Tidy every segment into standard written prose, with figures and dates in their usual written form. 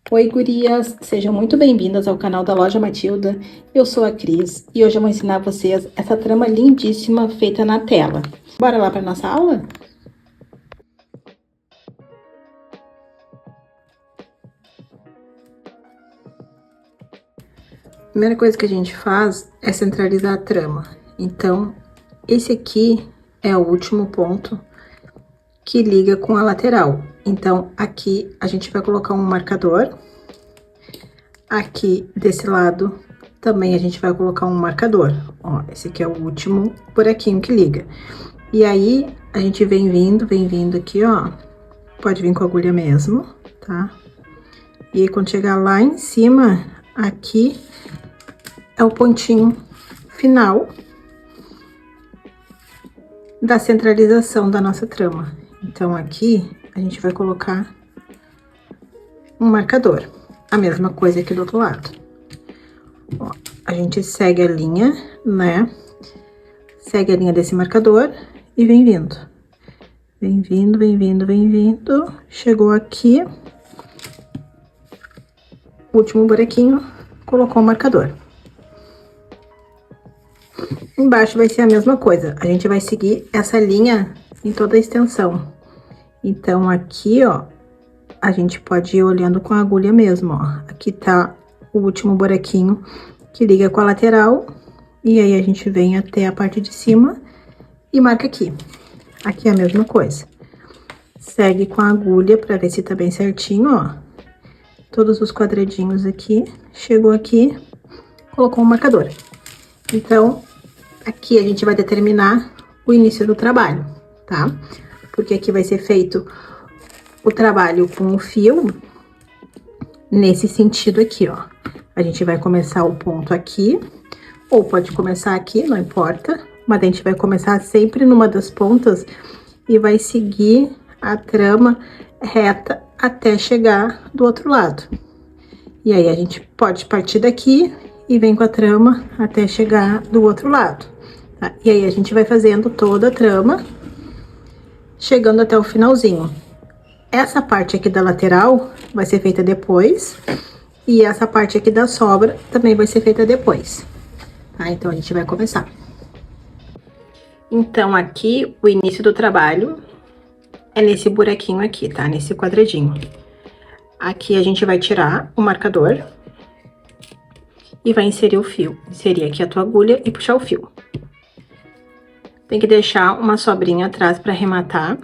Oi, gurias! Sejam muito bem-vindas ao canal da Loja Matilda. Eu sou a Cris e hoje eu vou ensinar vocês essa trama lindíssima feita na tela. Bora lá para nossa aula? A primeira coisa que a gente faz é centralizar a trama. Então, esse aqui é o último ponto que liga com a lateral. Então, aqui a gente vai colocar um marcador. Aqui desse lado também a gente vai colocar um marcador. Ó, esse aqui é o último buraquinho que liga. E aí, a gente vem vindo aqui, ó. Pode vir com a agulha mesmo, tá? E aí, quando chegar lá em cima, aqui é o pontinho final da centralização da nossa trama. Então, aqui, a gente vai colocar um marcador. A mesma coisa aqui do outro lado. Ó, a gente segue a linha, né? Segue a linha desse marcador e vem vindo. Vem vindo. Chegou aqui. Último buraquinho, colocou o marcador. Embaixo vai ser a mesma coisa. A gente vai seguir essa linha em toda a extensão. Então, aqui, ó, a gente pode ir olhando com a agulha mesmo, ó. Aqui tá o último buraquinho que liga com a lateral. E aí, a gente vem até a parte de cima e marca aqui. Aqui é a mesma coisa. Segue com a agulha pra ver se tá bem certinho, ó. Todos os quadradinhos aqui. Chegou aqui, colocou um marcador. Então, aqui a gente vai determinar o início do trabalho, tá? Porque aqui vai ser feito o trabalho com o fio nesse sentido aqui, ó. A gente vai começar o ponto aqui, ou pode começar aqui, não importa. Mas a gente vai começar sempre numa das pontas e vai seguir a trama reta até chegar do outro lado. E aí, a gente pode partir daqui e vem com a trama até chegar do outro lado, tá? E aí, a gente vai fazendo toda a trama, chegando até o finalzinho. Essa parte aqui da lateral vai ser feita depois, e essa parte aqui da sobra também vai ser feita depois, tá? Então, a gente vai começar. Então, aqui, o início do trabalho é nesse buraquinho aqui, tá? Nesse quadradinho. Aqui, a gente vai tirar o marcador e vai inserir o fio. Inserir aqui a tua agulha e puxar o fio. Tem que deixar uma sobrinha atrás pra arrematar.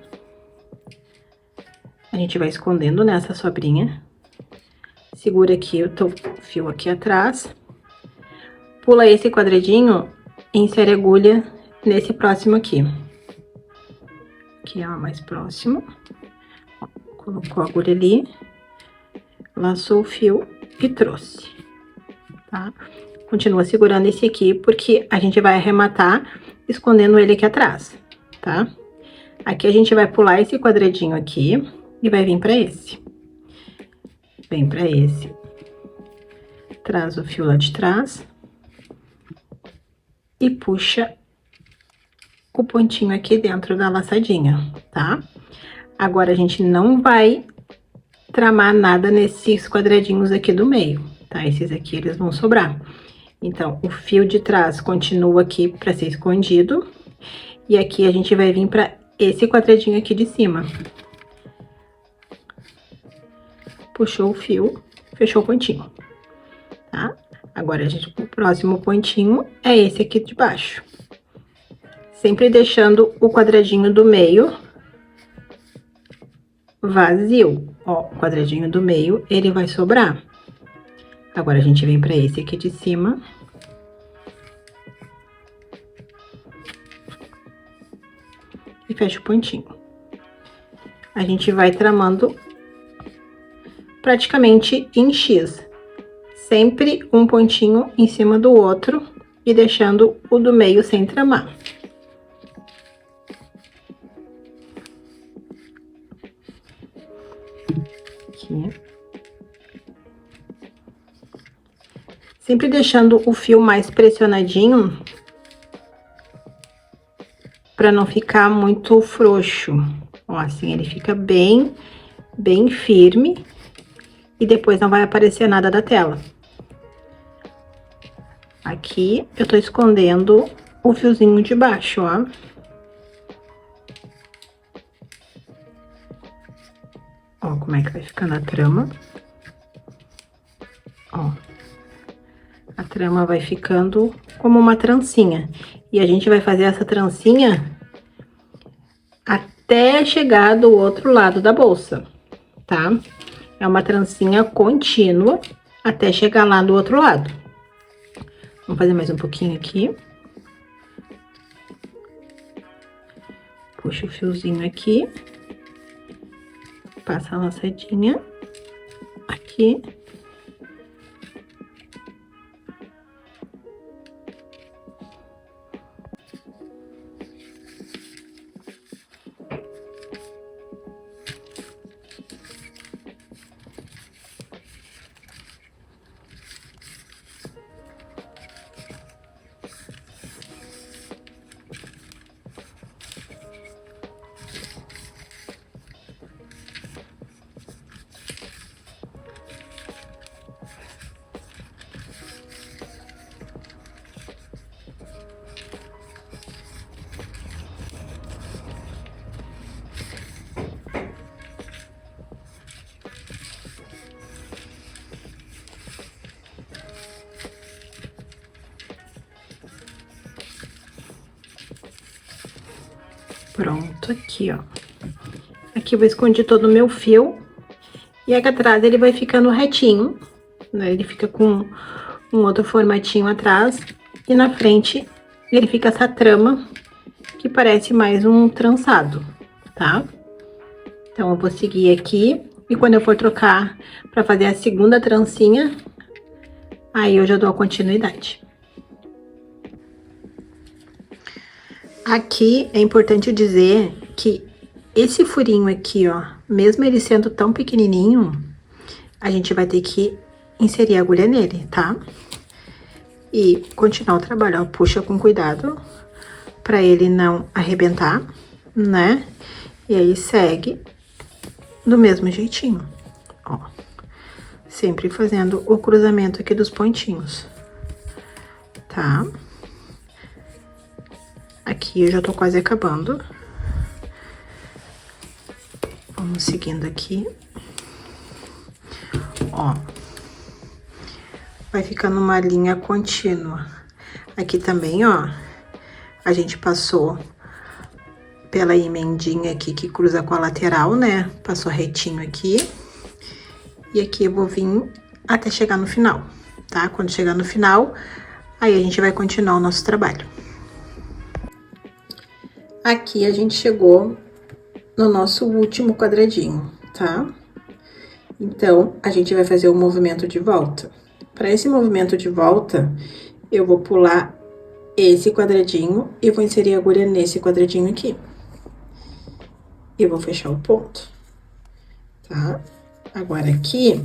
A gente vai escondendo nessa sobrinha. Segura aqui o teu fio aqui atrás. Pula esse quadradinho e insere a agulha nesse próximo aqui. Aqui, ó, mais próximo. Ó, colocou a agulha ali. Laçou o fio e trouxe, tá? Continua segurando esse aqui, porque a gente vai arrematar escondendo ele aqui atrás, tá? Aqui a gente vai pular esse quadradinho aqui e vai vir pra esse. Vem pra esse. Traz o fio lá de trás. E puxa o pontinho aqui dentro da laçadinha, tá? Agora, a gente não vai tramar nada nesses quadradinhos aqui do meio, tá? Esses aqui, eles vão sobrar. Então, o fio de trás continua aqui pra ser escondido. E aqui a gente vai vir pra esse quadradinho aqui de cima. Puxou o fio, fechou o pontinho, tá? Agora, o próximo pontinho é esse aqui de baixo. Sempre deixando o quadradinho do meio vazio. Ó, o quadradinho do meio, ele vai sobrar. Agora, a gente vem pra esse aqui de cima. E fecha o pontinho. A gente vai tramando praticamente em X. Sempre um pontinho em cima do outro e deixando o do meio sem tramar. Aqui. Sempre deixando o fio mais pressionadinho para não ficar muito frouxo. Ó, assim ele fica bem firme e depois não vai aparecer nada da tela. Aqui eu tô escondendo o fiozinho de baixo, ó. Ó, como é que vai ficando a trama. Ó. A trama vai ficando como uma trancinha. E a gente vai fazer essa trancinha até chegar do outro lado da bolsa, tá? É uma trancinha contínua até chegar lá do outro lado. Vamos fazer mais um pouquinho aqui. Puxa o fiozinho aqui. Passa a laçadinha aqui. Pronto, aqui, ó. Aqui eu vou esconder todo o meu fio. E aqui atrás ele vai ficando retinho, né? Ele fica com um outro formatinho atrás. E na frente ele fica essa trama, que parece mais um trançado, tá? Então, eu vou seguir aqui. E quando eu for trocar pra fazer a segunda trancinha, aí eu já dou a continuidade. Aqui é importante dizer que esse furinho aqui, ó, mesmo ele sendo tão pequenininho, a gente vai ter que inserir a agulha nele, tá? E continuar o trabalho, ó, puxa com cuidado pra ele não arrebentar, né? E aí segue do mesmo jeitinho, ó. Sempre fazendo o cruzamento aqui dos pontinhos, tá? Aqui eu já tô quase acabando. Vamos seguindo aqui. Ó. Vai ficando uma linha contínua. Aqui também, ó, a gente passou pela emendinha aqui que cruza com a lateral, né? Passou retinho aqui. E aqui eu vou vir até chegar no final, tá? Quando chegar no final, aí a gente vai continuar o nosso trabalho. Aqui a gente chegou no nosso último quadradinho, tá? Então, a gente vai fazer o movimento de volta. Para esse movimento de volta, eu vou pular esse quadradinho e vou inserir a agulha nesse quadradinho aqui. E vou fechar o ponto, tá? Agora aqui,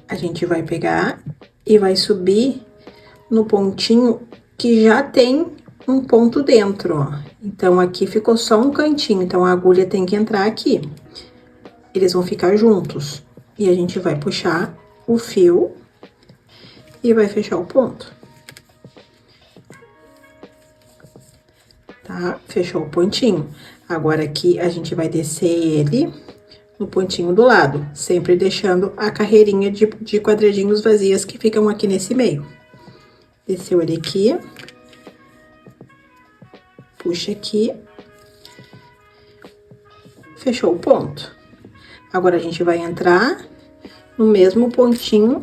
a gente vai pegar e vai subir no pontinho que já tem um ponto dentro, ó. Então, aqui ficou só um cantinho, então a agulha tem que entrar aqui. Eles vão ficar juntos. E a gente vai puxar o fio e vai fechar o ponto. Tá? Fechou o pontinho. Agora, aqui, a gente vai descer ele no pontinho do lado, sempre deixando a carreirinha de quadradinhos vazias que ficam aqui nesse meio. Desceu ele aqui. Puxa aqui. Fechou o ponto. Agora, a gente vai entrar no mesmo pontinho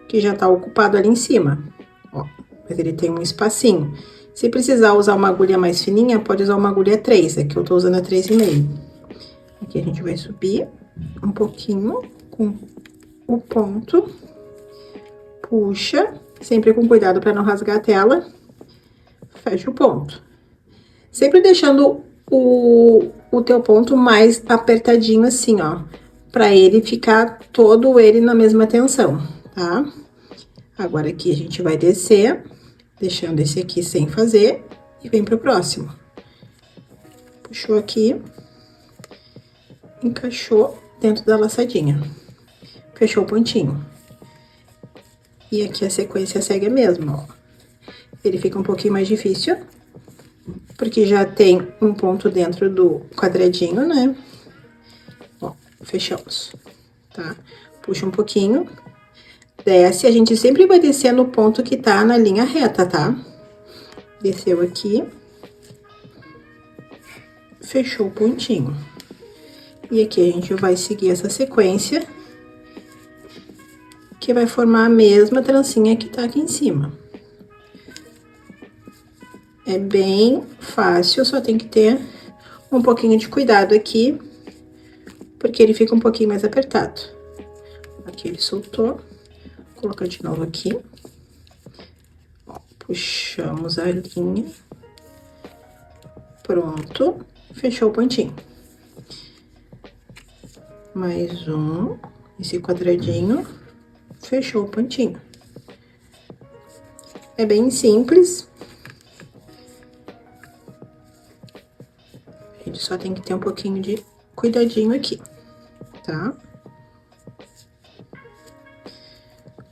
que já tá ocupado ali em cima, ó. Mas ele tem um espacinho. Se precisar usar uma agulha mais fininha, pode usar uma agulha 3, aqui eu tô usando a 3,5. Aqui a gente vai subir um pouquinho com o ponto. Puxa, sempre com cuidado pra não rasgar a tela. Fecha o ponto. Sempre deixando o teu ponto mais apertadinho assim, ó. Pra ele ficar todo ele na mesma tensão, tá? Agora, aqui a gente vai descer, deixando esse aqui sem fazer, e vem pro próximo. Puxou aqui, encaixou, dentro da laçadinha. Fechou o pontinho. E aqui a sequência segue a mesma, ó. Ele fica um pouquinho mais difícil, porque já tem um ponto dentro do quadradinho, né? Ó, fechamos, tá? Puxa um pouquinho, desce, a gente sempre vai descer no ponto que tá na linha reta, tá? Desceu aqui, fechou o pontinho. E aqui a gente vai seguir essa sequência, que vai formar a mesma trancinha que tá aqui em cima. É bem fácil, só tem que ter um pouquinho de cuidado aqui, porque ele fica um pouquinho mais apertado. Aqui ele soltou, vou colocar de novo aqui. Ó, puxamos a linha. Pronto, fechou o pontinho. Mais um, esse quadradinho, fechou o pontinho. É bem simples. A gente só tem que ter um pouquinho de cuidadinho aqui, tá?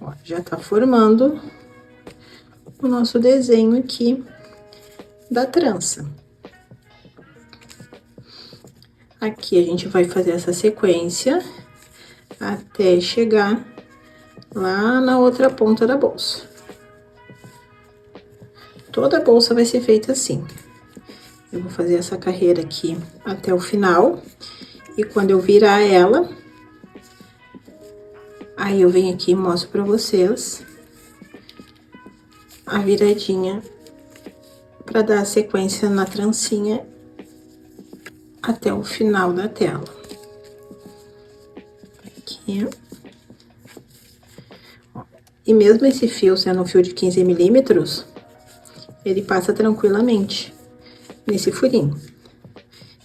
Ó, já tá formando o nosso desenho aqui da trança. Aqui a gente vai fazer essa sequência até chegar lá na outra ponta da bolsa. Toda a bolsa vai ser feita assim. Eu vou fazer essa carreira aqui até o final, e quando eu virar ela, aí eu venho aqui e mostro pra vocês a viradinha pra dar a sequência na trancinha até o final da tela. Aqui. E mesmo esse fio sendo um fio de 15 milímetros, ele passa tranquilamente nesse furinho.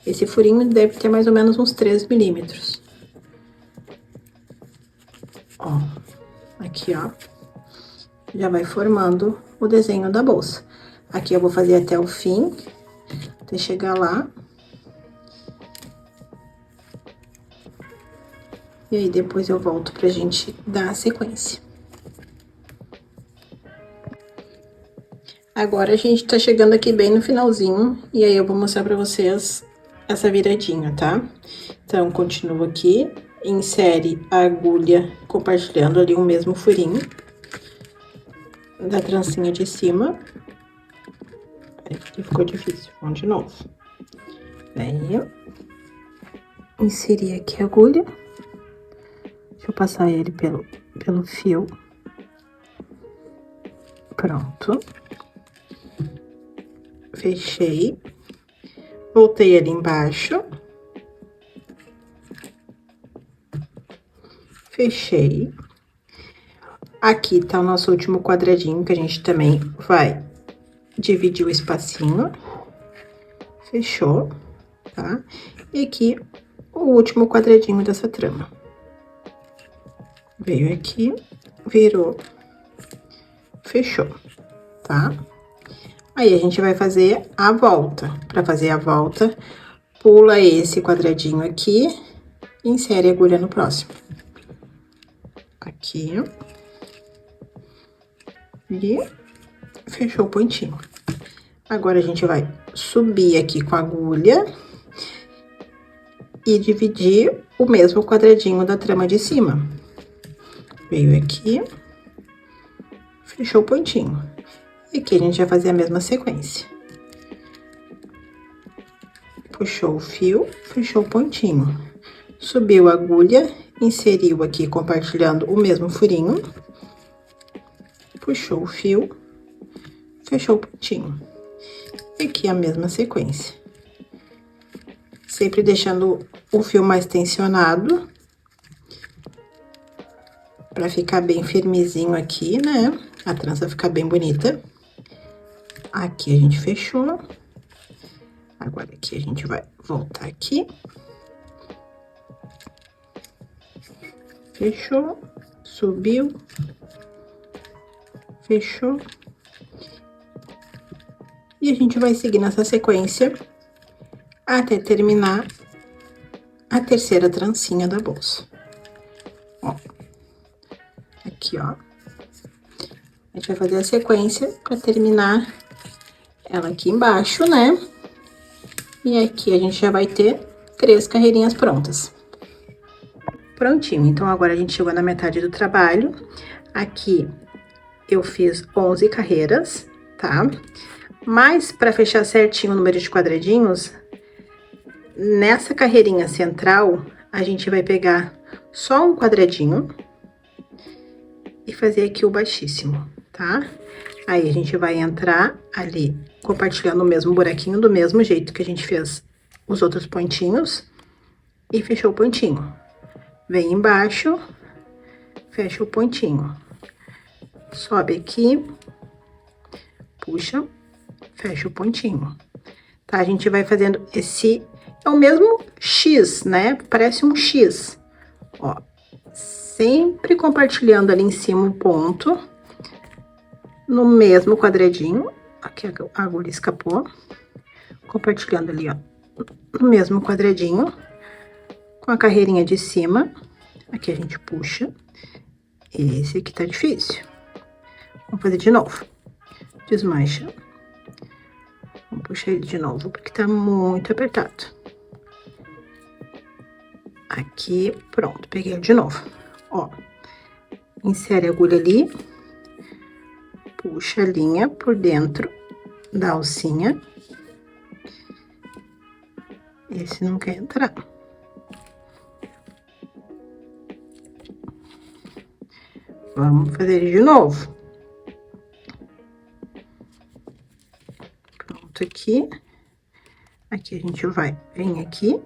Esse furinho deve ter mais ou menos uns 3 milímetros. Ó, aqui, ó, já vai formando o desenho da bolsa. Aqui eu vou fazer até o fim, até chegar lá. E aí, depois eu volto pra gente dar a sequência. Agora, a gente tá chegando aqui bem no finalzinho, e aí eu vou mostrar pra vocês essa viradinha, tá? Então, continua aqui, insere a agulha compartilhando ali o mesmo furinho da trancinha de cima. Aqui ficou difícil, vamos de novo. Aí, inserir aqui a agulha. Deixa eu passar ele pelo fio. Pronto. Fechei. Voltei ali embaixo. Fechei. Aqui tá o nosso último quadradinho, que a gente também vai dividir o espacinho. Fechou, tá? E aqui, o último quadradinho dessa trama. Veio aqui, virou, fechou, tá? Aí, a gente vai fazer a volta. Pra fazer a volta, pula esse quadradinho aqui e insere a agulha no próximo. Aqui. E fechou o pontinho. Agora, a gente vai subir aqui com a agulha e dividir o mesmo quadradinho da trama de cima. Veio aqui, fechou o pontinho. E aqui a gente vai fazer a mesma sequência. Puxou o fio, fechou o pontinho. Subiu a agulha, inseriu aqui compartilhando o mesmo furinho. Puxou o fio, fechou o pontinho. E aqui a mesma sequência. Sempre deixando o fio mais tensionado, pra ficar bem firmezinho aqui, né? A trança ficar bem bonita. Aqui a gente fechou. Agora, aqui a gente vai voltar aqui. Fechou, subiu, fechou. E a gente vai seguir nessa sequência até terminar a terceira trancinha da bolsa. Ó. Aqui, ó. A gente vai fazer a sequência pra terminar ela aqui embaixo, né? E aqui a gente já vai ter 3 carreirinhas prontas. Prontinho, então agora a gente chegou na metade do trabalho. Aqui eu fiz 11 carreiras, tá? Mas para fechar certinho o número de quadradinhos, nessa carreirinha central, a gente vai pegar só um quadradinho e fazer aqui o baixíssimo, tá? Aí a gente vai entrar ali, compartilhando o mesmo buraquinho, do mesmo jeito que a gente fez os outros pontinhos, e fechou o pontinho. Vem embaixo, fecha o pontinho. Sobe aqui, puxa, fecha o pontinho. Tá? A gente vai fazendo esse... É o mesmo X, né? Parece um X. Ó, sempre compartilhando ali em cima o ponto. No mesmo quadradinho. Aqui a agulha escapou. Compartilhando ali, ó. No mesmo quadradinho. Com a carreirinha de cima. Aqui a gente puxa. Esse aqui tá difícil. Vamos fazer de novo. Desmancha. Vamos puxar ele de novo, porque tá muito apertado. Aqui, pronto, peguei ele de novo. Ó, insere a agulha ali. Puxa a linha por dentro da alcinha. Esse não quer entrar. Vamos fazer ele de novo. Pronto, aqui. Aqui a gente vai, vem aqui,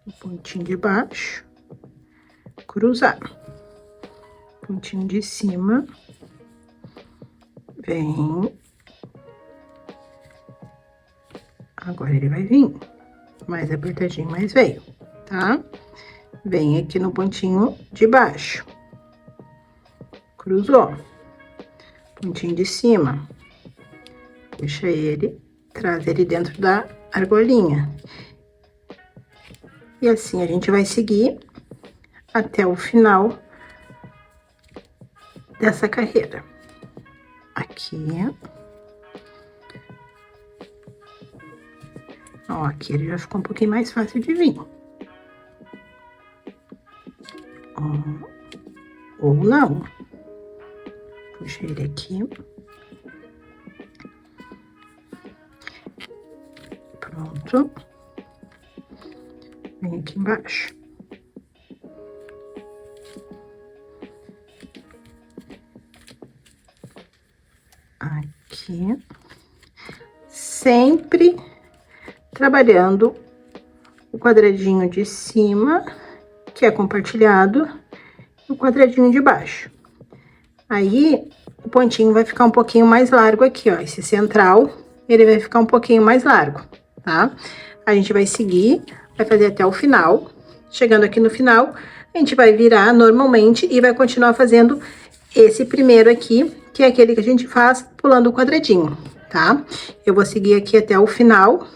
no pontinho de baixo, cruzar. Pontinho de cima, vem. Agora ele vai vir mais apertadinho, mas veio, tá? Vem aqui no pontinho de baixo. Cruzou. Pontinho de cima. Puxa ele, traz ele dentro da argolinha. E assim a gente vai seguir até o final dessa carreira. Aqui. Ó, aqui ele já ficou um pouquinho mais fácil de vir. Ó, ou não. Puxa ele aqui. Pronto. Vem aqui embaixo. Aqui. Sempre trabalhando o quadradinho de cima, que é compartilhado, e o quadradinho de baixo. Aí, o pontinho vai ficar um pouquinho mais largo aqui, ó. Esse central, ele vai ficar um pouquinho mais largo, tá? A gente vai seguir, vai fazer até o final. Chegando aqui no final, a gente vai virar normalmente e vai continuar fazendo esse primeiro aqui, que é aquele que a gente faz pulando o quadradinho, tá? Eu vou seguir aqui até o final,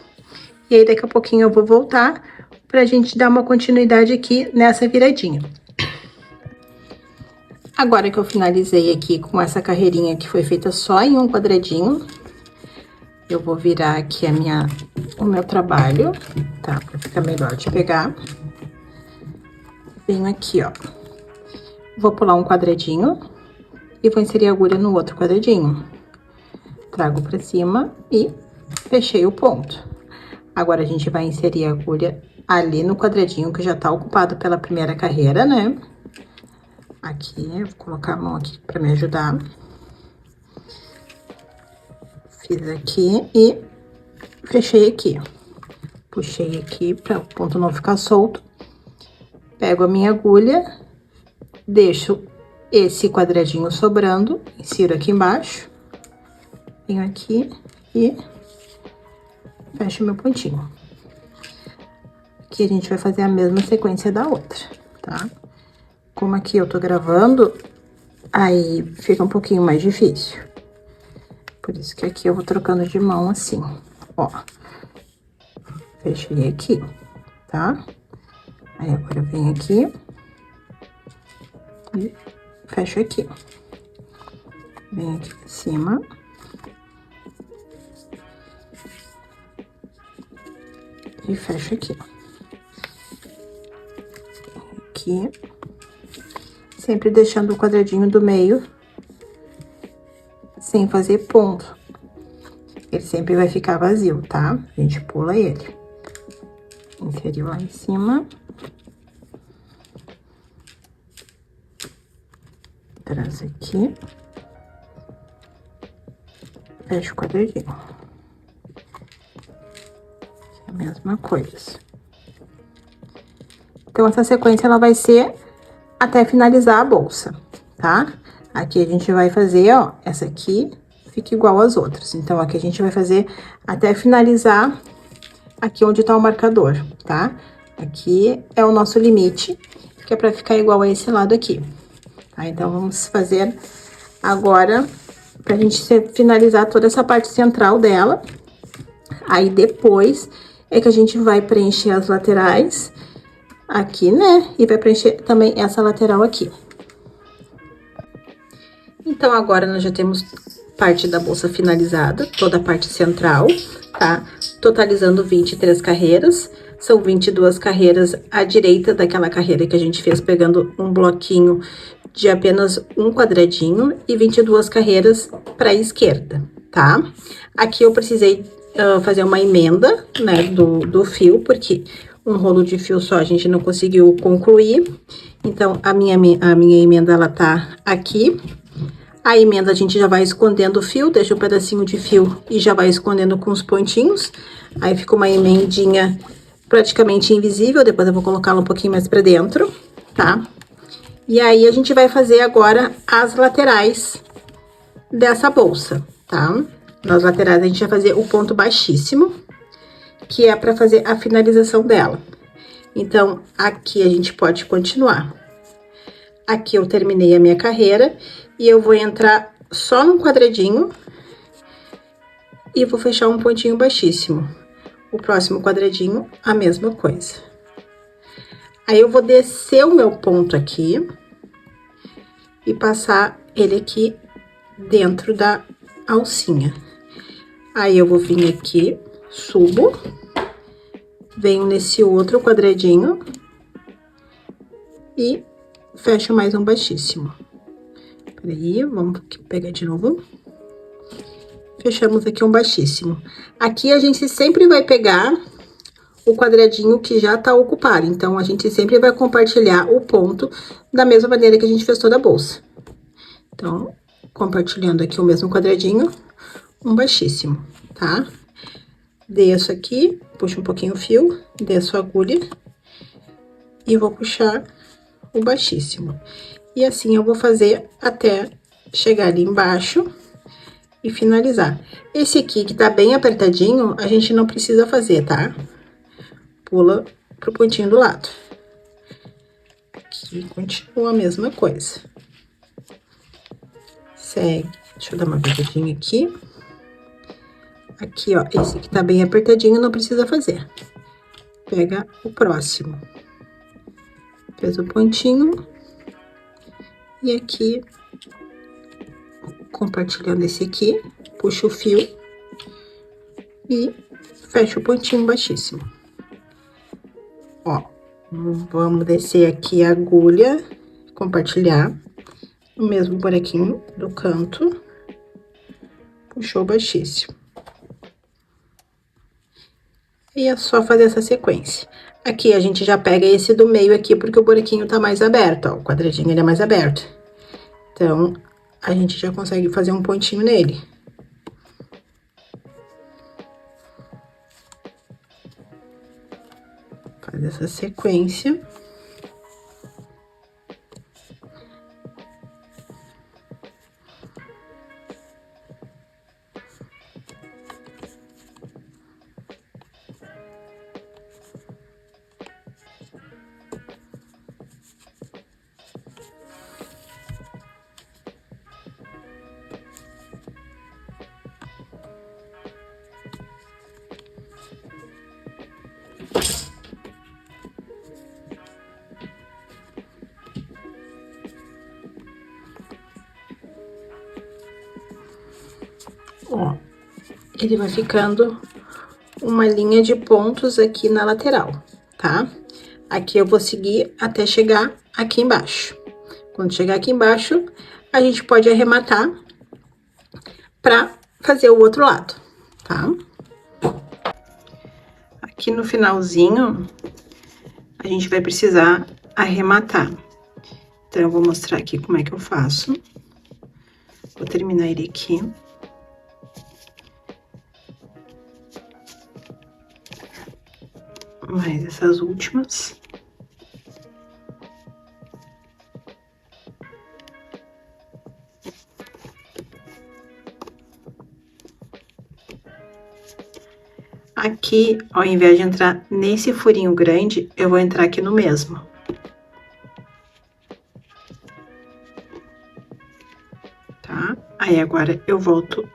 e aí daqui a pouquinho eu vou voltar pra gente dar uma continuidade aqui nessa viradinha. Agora que eu finalizei aqui com essa carreirinha que foi feita só em um quadradinho, eu vou virar aqui o meu trabalho, tá? Pra ficar melhor de pegar. Venho aqui, ó. Vou pular um quadradinho e vou inserir a agulha no outro quadradinho. Trago pra cima e fechei o ponto. Agora, a gente vai inserir a agulha ali no quadradinho que já tá ocupado pela primeira carreira, né? Aqui, eu vou colocar a mão aqui pra me ajudar. Fiz aqui e fechei aqui. Puxei aqui para o ponto não ficar solto. Pego a minha agulha, deixo esse quadradinho sobrando, insiro aqui embaixo. Venho aqui e fecho meu pontinho. Aqui a gente vai fazer a mesma sequência da outra, tá? Como aqui eu tô gravando, aí fica um pouquinho mais difícil. Por isso que aqui eu vou trocando de mão assim, ó. Fechei aqui, tá? Aí, agora eu venho aqui e fecho aqui. Venho aqui em cima. E fecho aqui. Aqui. Sempre deixando o quadradinho do meio sem fazer ponto. Ele sempre vai ficar vazio, tá? A gente pula ele. Inseriu lá em cima. Traz aqui. Fecha o quadradinho. A mesma coisa. Então, essa sequência, ela vai ser até finalizar a bolsa, tá? Aqui a gente vai fazer, ó, essa aqui fica igual às outras. Então, aqui a gente vai fazer até finalizar aqui onde tá o marcador, tá? Aqui é o nosso limite, que é pra ficar igual a esse lado aqui. Tá? Então, vamos fazer agora, pra gente finalizar toda essa parte central dela. Aí, depois, é que a gente vai preencher as laterais aqui, né? E vai preencher também essa lateral aqui. Então, agora, nós já temos parte da bolsa finalizada, toda a parte central, tá? Totalizando 23 carreiras. São 22 carreiras à direita daquela carreira que a gente fez pegando um bloquinho de apenas um quadradinho e 22 carreiras para a esquerda, tá? Aqui eu precisei fazer uma emenda, né, do fio, porque um rolo de fio só a gente não conseguiu concluir. Então, a minha emenda, ela tá aqui. A emenda a gente já vai escondendo o fio, deixa um pedacinho de fio e já vai escondendo com os pontinhos. Aí fica uma emendinha praticamente invisível, depois eu vou colocá-la um pouquinho mais pra dentro, tá? E aí, a gente vai fazer agora as laterais dessa bolsa, tá? Nas laterais, a gente vai fazer o ponto baixíssimo, que é pra fazer a finalização dela. Então, aqui a gente pode continuar. Aqui eu terminei a minha carreira e eu vou entrar só num quadradinho e vou fechar um pontinho baixíssimo. O próximo quadradinho, a mesma coisa. Aí, eu vou descer o meu ponto aqui e passar ele aqui dentro da alcinha. Aí, eu vou vir aqui, subo, venho nesse outro quadradinho e fecho mais um baixíssimo. Peraí, vamos pegar de novo. Fechamos aqui um baixíssimo. Aqui a gente sempre vai pegar o quadradinho que já tá ocupado. Então, a gente sempre vai compartilhar o ponto da mesma maneira que a gente fez toda a bolsa. Então, compartilhando aqui o mesmo quadradinho, um baixíssimo, tá? Desço aqui, puxo um pouquinho o fio, desço a agulha e vou puxar o baixíssimo. E assim eu vou fazer até chegar ali embaixo e finalizar. Esse aqui que tá bem apertadinho, a gente não precisa fazer, tá? Pula pro pontinho do lado. Aqui continua a mesma coisa. Segue. Deixa eu dar uma viradinha aqui. Aqui, ó, esse que tá bem apertadinho, não precisa fazer. Pega o próximo. Fez o pontinho. E aqui, compartilhando esse aqui, puxa o fio e fecha o pontinho baixíssimo. Ó, vamos descer aqui a agulha, compartilhar, o mesmo buraquinho do canto, puxou baixíssimo. E é só fazer essa sequência. Aqui a gente já pega esse do meio aqui, porque o buraquinho tá mais aberto, ó, o quadradinho ele é mais aberto. Então, a gente já consegue fazer um pontinho nele. Faz essa sequência. Ó, ele vai ficando uma linha de pontos aqui na lateral, tá? Aqui eu vou seguir até chegar aqui embaixo. Quando chegar aqui embaixo, a gente pode arrematar pra fazer o outro lado, tá? Aqui no finalzinho, a gente vai precisar arrematar. Então, eu vou mostrar aqui como é que eu faço. Vou terminar ele aqui. Mais essas últimas. Aqui, ao invés de entrar nesse furinho grande, eu vou entrar aqui no mesmo. Tá? Aí, agora, eu volto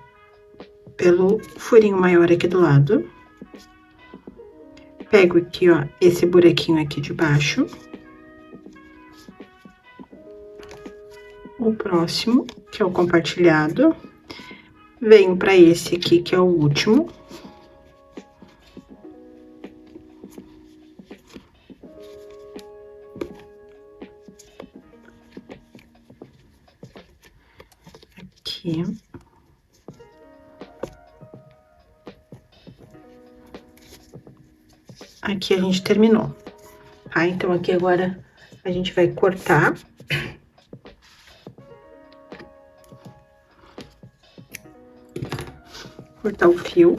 pelo furinho maior aqui do lado. Pego aqui, ó, esse buraquinho aqui de baixo. O próximo, que é o compartilhado. Venho pra esse aqui, que é o último. Aqui. Aqui a gente terminou, tá? Então, aqui agora a gente vai cortar. Cortar o fio,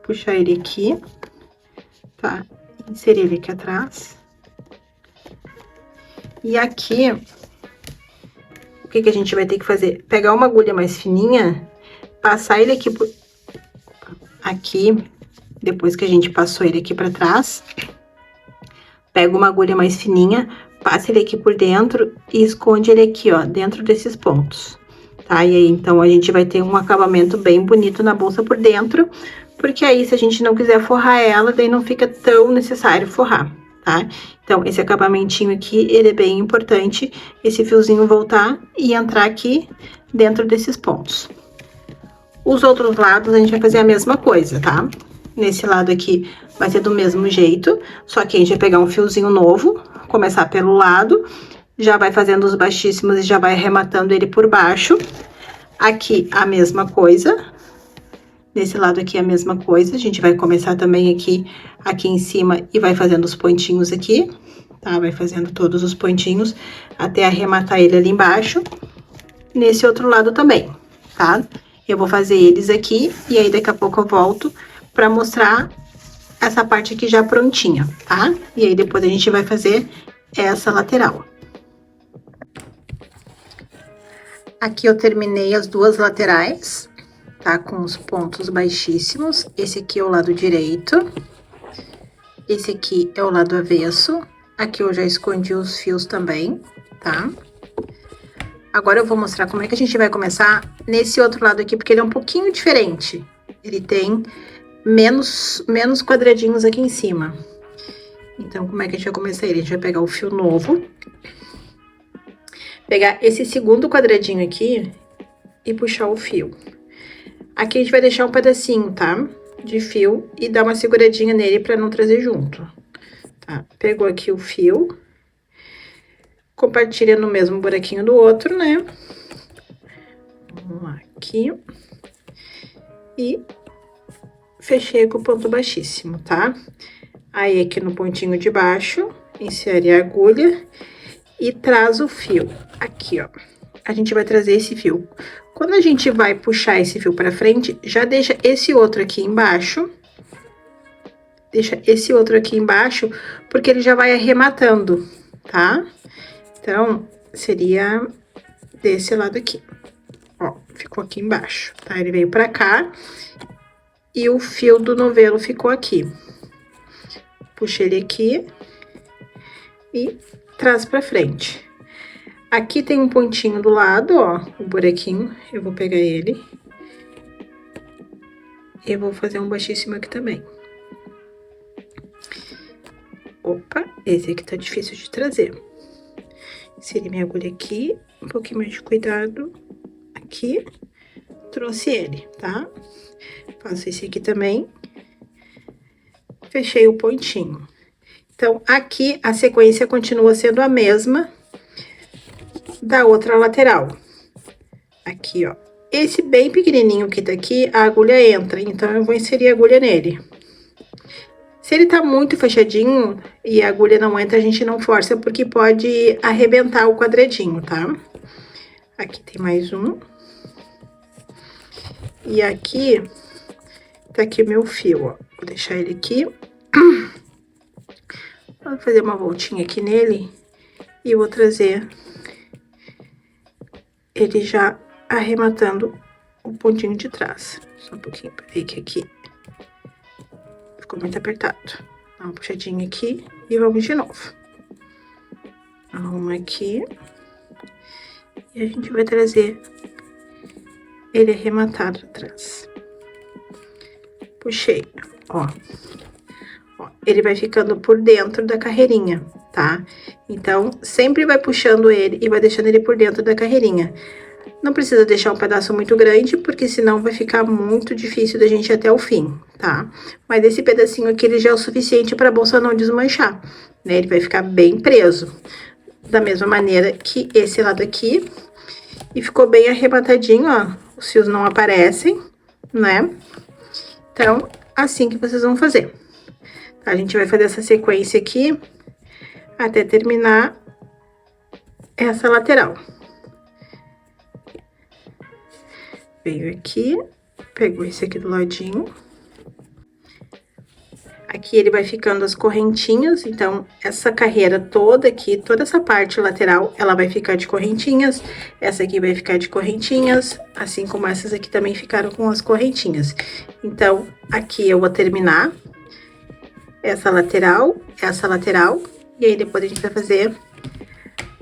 puxar ele aqui, tá? Inserir ele aqui atrás. E aqui, o que que a gente vai ter que fazer? Pegar uma agulha mais fininha, passar ele aqui por... Aqui, depois que a gente passou ele aqui pra trás, pega uma agulha mais fininha, passa ele aqui por dentro e esconde ele aqui, ó, dentro desses pontos, tá? E aí, então, a gente vai ter um acabamento bem bonito na bolsa por dentro, porque aí, se a gente não quiser forrar ela, daí não fica tão necessário forrar, tá? Então, esse acabamentinho aqui, ele é bem importante, esse fiozinho voltar e entrar aqui dentro desses pontos. Os outros lados, a gente vai fazer a mesma coisa, tá? Nesse lado aqui, vai ser do mesmo jeito, só que a gente vai pegar um fiozinho novo, começar pelo lado, já vai fazendo os baixíssimos e já vai arrematando ele por baixo. Aqui, a mesma coisa. Nesse lado aqui, a mesma coisa. A gente vai começar também aqui em cima e vai fazendo os pontinhos aqui, tá? Vai fazendo todos os pontinhos até arrematar ele ali embaixo. Nesse outro lado também, tá? Eu vou fazer eles aqui e aí daqui a pouco eu volto pra mostrar essa parte aqui já prontinha, tá? E aí depois a gente vai fazer essa lateral. Aqui eu terminei as duas laterais, tá? Com os pontos baixíssimos. Esse aqui é o lado direito. Esse aqui é o lado avesso. Aqui eu já escondi os fios também, tá? Agora eu vou mostrar como é que a gente vai começar nesse outro lado aqui, porque ele é um pouquinho diferente. Ele tem menos quadradinhos aqui em cima. Então, como é que a gente vai começar ele? A gente vai pegar o fio novo, pegar esse segundo quadradinho aqui e puxar o fio. Aqui a gente vai deixar um pedacinho, tá? De fio e dar uma seguradinha nele pra não trazer junto, tá? Pegou aqui o fio, compartilha no mesmo buraquinho do outro, né? Vamos lá, aqui. E fechei com o ponto baixíssimo, tá? Aí, aqui no pontinho de baixo, insere a agulha e traz o fio. Aqui, ó. A gente vai trazer esse fio. Quando a gente vai puxar esse fio pra frente, já deixa esse outro aqui embaixo. Deixa esse outro aqui embaixo, porque ele já vai arrematando, tá? Então, seria desse lado aqui. Ó, ficou aqui embaixo, tá? Ele veio pra cá e o fio do novelo ficou aqui. Puxa ele aqui e traz pra frente. Aqui tem um pontinho do lado, ó, o buraquinho. Eu vou pegar ele. E eu vou fazer um baixíssimo aqui também. Opa, esse aqui tá difícil de trazer. Inseri minha agulha aqui, um pouquinho mais de cuidado aqui, trouxe ele, tá? Faço esse aqui também. Fechei o pontinho. Então, aqui a sequência continua sendo a mesma da outra lateral. Aqui, ó. Esse bem pequenininho que tá aqui, a agulha entra, então eu vou inserir a agulha nele. Se ele tá muito fechadinho e a agulha não entra, a gente não força, porque pode arrebentar o quadradinho, tá? Aqui tem mais um. E aqui, tá aqui o meu fio, ó. Vou deixar ele aqui. Vou fazer uma voltinha aqui nele e vou trazer ele já arrematando o pontinho de trás. Só um pouquinho, peraí que aqui ficou muito apertado. Dá uma puxadinha aqui e vamos de novo. Arruma aqui. E a gente vai trazer ele arrematado atrás. Puxei, ó. Ele vai ficando por dentro da carreirinha, tá? Então, sempre vai puxando ele e vai deixando ele por dentro da carreirinha. Não precisa deixar um pedaço muito grande, porque senão vai ficar muito difícil da gente ir até o fim, tá? Mas esse pedacinho aqui, ele já é o suficiente para a bolsa não desmanchar, né? Ele vai ficar bem preso. Da mesma maneira que esse lado aqui. E ficou bem arrematadinho, ó. Os fios não aparecem, né? Então, assim que vocês vão fazer. A gente vai fazer essa sequência aqui até terminar essa lateral. Veio aqui, pegou esse aqui do ladinho. Aqui ele vai ficando as correntinhas, então essa carreira toda aqui, toda essa parte lateral, ela vai ficar de correntinhas. Essa aqui vai ficar de correntinhas, assim como essas aqui também ficaram com as correntinhas. Então, aqui eu vou terminar essa lateral, e aí depois a gente vai fazer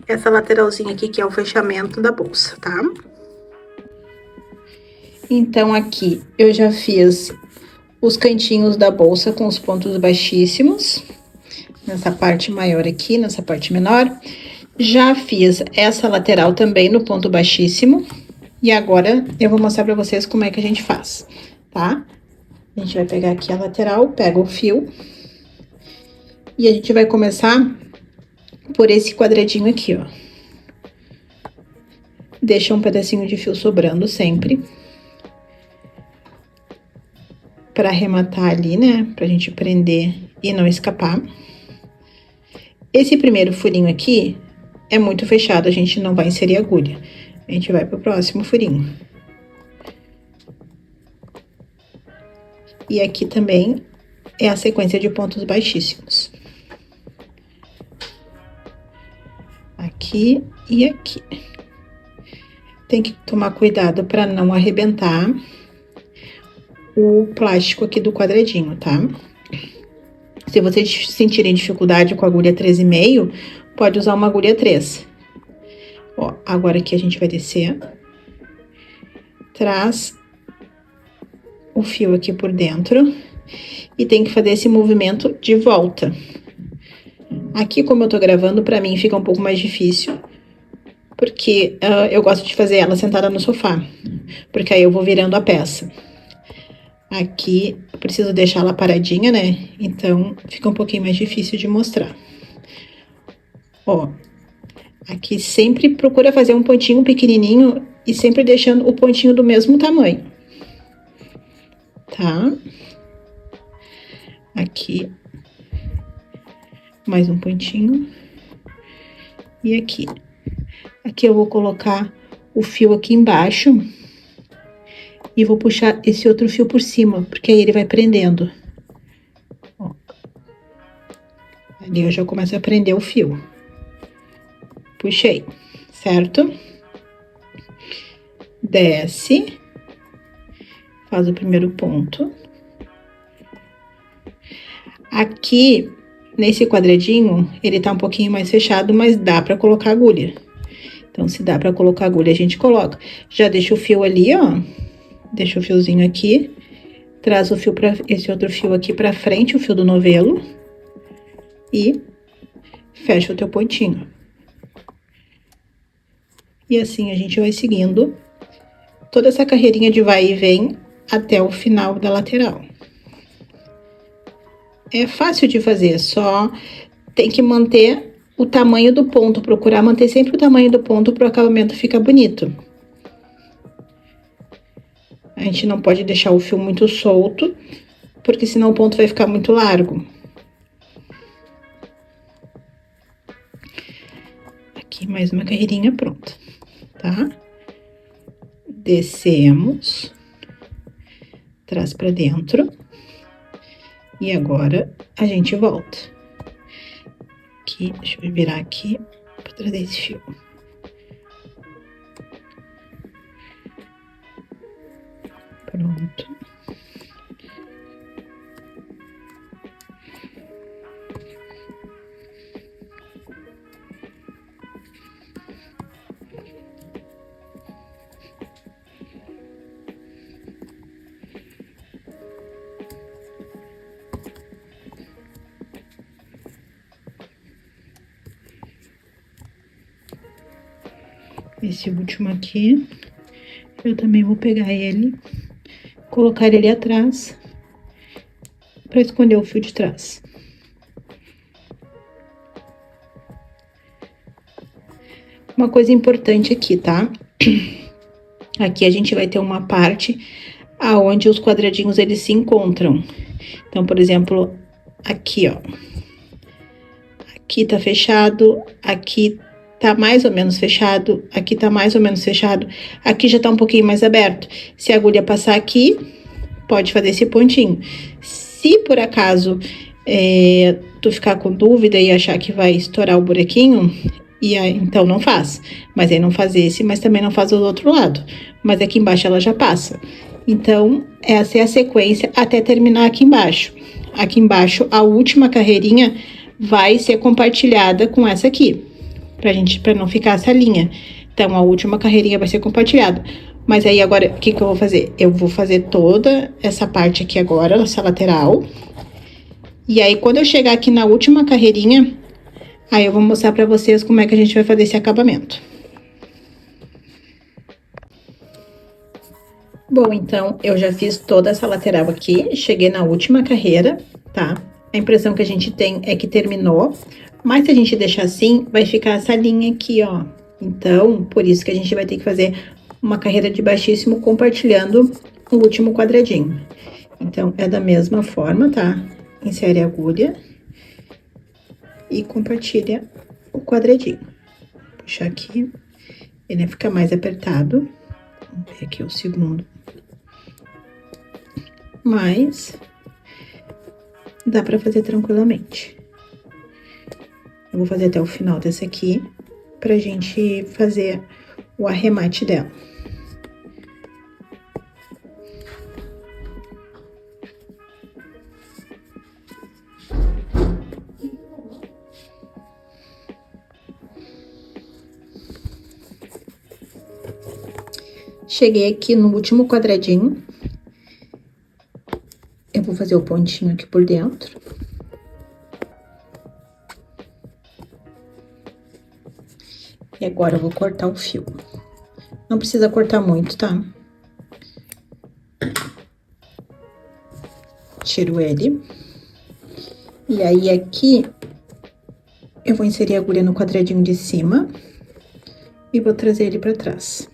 essa lateralzinha aqui, que é o fechamento da bolsa, tá? Então, aqui eu já fiz os cantinhos da bolsa com os pontos baixíssimos, nessa parte maior aqui, nessa parte menor. Já fiz essa lateral também no ponto baixíssimo, e agora eu vou mostrar pra vocês como é que a gente faz, tá? A gente vai pegar aqui a lateral, pega o fio, e a gente vai começar por esse quadradinho aqui, ó. Deixa um pedacinho de fio sobrando sempre, para arrematar ali, né? Pra gente prender e não escapar. Esse primeiro furinho aqui é muito fechado, a gente não vai inserir agulha. A gente vai pro próximo furinho. E aqui também é a sequência de pontos baixíssimos. Aqui e aqui. Tem que tomar cuidado para não arrebentar o plástico aqui do quadradinho, tá? Se vocês sentirem dificuldade com a agulha 3,5, pode usar uma agulha 3. Ó, agora aqui a gente vai descer. Traz o fio aqui por dentro. E tem que fazer esse movimento de volta. Aqui, como eu tô gravando, pra mim fica um pouco mais difícil. Porque eu gosto de fazer ela sentada no sofá. Porque aí eu vou virando a peça. Aqui, eu preciso deixar ela paradinha, né? Então, fica um pouquinho mais difícil de mostrar. Ó, aqui sempre procura fazer um pontinho pequenininho e sempre deixando o pontinho do mesmo tamanho. Tá? Aqui, mais um pontinho. E aqui. Aqui eu vou colocar o fio aqui embaixo. E vou puxar esse outro fio por cima, porque aí ele vai prendendo. Ó. Ali eu já começo a prender o fio. Puxei, certo? Desce. Faz o primeiro ponto. Aqui, nesse quadradinho, ele tá um pouquinho mais fechado, mas dá pra colocar agulha. Então, se dá pra colocar agulha, a gente coloca. Já deixa o fio ali, ó. Deixa o fiozinho aqui, traz o fio para esse outro fio aqui pra frente, o fio do novelo, e fecha o teu pontinho. E assim a gente vai seguindo toda essa carreirinha de vai e vem até o final da lateral. É fácil de fazer, só tem que manter o tamanho do ponto, procurar manter sempre o tamanho do ponto para o acabamento ficar bonito. A gente não pode deixar o fio muito solto, porque senão o ponto vai ficar muito largo. Aqui mais uma carreirinha pronta, tá? Descemos, traz pra dentro. E agora, a gente volta. Aqui, deixa eu virar aqui pra trazer esse fio. Pronto. Esse último aqui, eu também vou pegar ele, colocar ele atrás, para esconder o fio de trás. Uma coisa importante aqui, tá? Aqui a gente vai ter uma parte aonde os quadradinhos eles se encontram. Então, por exemplo, aqui, ó. Aqui tá fechado, aqui tá mais ou menos fechado, aqui tá mais ou menos fechado, aqui já tá um pouquinho mais aberto. Se a agulha passar aqui, pode fazer esse pontinho. Se por acaso tu ficar com dúvida e achar que vai estourar o buraquinho, e aí, então não faz. Mas aí não faz esse, mas também não faz do outro lado. Mas aqui embaixo ela já passa. Então, essa é a sequência até terminar aqui embaixo. Aqui embaixo, a última carreirinha vai ser compartilhada com essa aqui. Pra não ficar essa linha. Então, a última carreirinha vai ser compartilhada. Mas aí, agora, o que eu vou fazer? Eu vou fazer toda essa parte aqui agora, essa lateral. E aí, quando eu chegar aqui na última carreirinha, aí eu vou mostrar pra vocês como é que a gente vai fazer esse acabamento. Bom, então, eu já fiz toda essa lateral aqui, cheguei na última carreira, tá? A impressão que a gente tem é que terminou, mas se a gente deixar assim, vai ficar essa linha aqui, ó. Então, por isso que a gente vai ter que fazer uma carreira de baixíssimo compartilhando o último quadradinho. Então, é da mesma forma, tá? Insere a agulha e compartilha o quadradinho. Vou puxar aqui, ele fica mais apertado. Vamos ver aqui o segundo. Mas dá pra fazer tranquilamente. Eu vou fazer até o final dessa aqui, pra gente fazer o arremate dela. Cheguei aqui no último quadradinho. Eu vou fazer o pontinho aqui por dentro. E agora eu vou cortar o fio. Não precisa cortar muito, tá? Tiro ele. E aí, aqui, eu vou inserir a agulha no quadradinho de cima e vou trazer ele pra trás.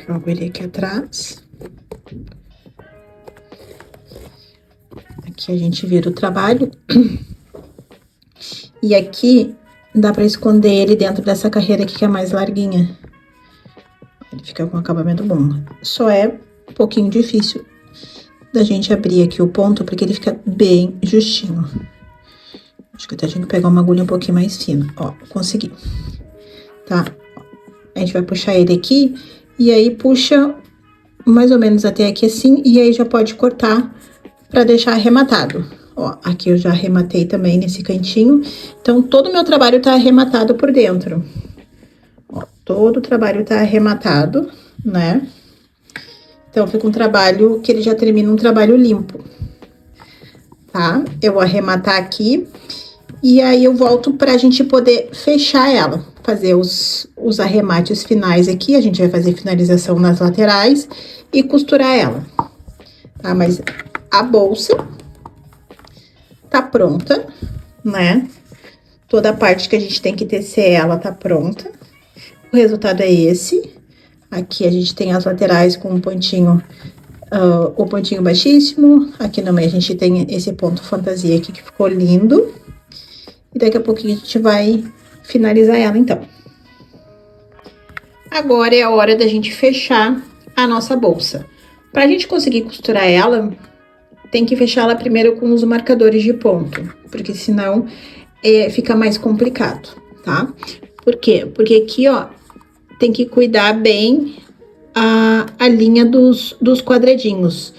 Jogo ele aqui atrás. Aqui a gente vira o trabalho. E aqui dá pra esconder ele dentro dessa carreira aqui que é mais larguinha. Ele fica com um acabamento bom. Só é um pouquinho difícil da gente abrir aqui o ponto, porque ele fica bem justinho. Acho que até a gente pegar uma agulha um pouquinho mais fina. Ó, consegui. Tá? A gente vai puxar ele aqui, e aí puxa mais ou menos até aqui assim, e aí já pode cortar pra deixar arrematado. Ó, aqui eu já arrematei também nesse cantinho. Então, todo o meu trabalho tá arrematado por dentro. Ó, todo o trabalho tá arrematado, né? Então, fica um trabalho que ele já termina um trabalho limpo. Tá? Eu vou arrematar aqui. E aí, eu volto pra gente poder fechar ela. fazer os arremates finais aqui. A gente vai fazer finalização nas laterais e costurar ela, tá? Mas a bolsa tá pronta, né? Toda a parte que a gente tem que tecer ela tá pronta. O resultado é esse. Aqui a gente tem as laterais com um pontinho, o pontinho baixíssimo. Aqui no meio a gente tem esse ponto fantasia aqui que ficou lindo. E daqui a pouquinho a gente vai finalizar ela, então. Agora é a hora da gente fechar a nossa bolsa. Pra gente conseguir costurar ela, tem que fechar ela primeiro com os marcadores de ponto, porque senão fica mais complicado, tá? Por quê? Porque aqui, ó, tem que cuidar bem a linha dos quadradinhos.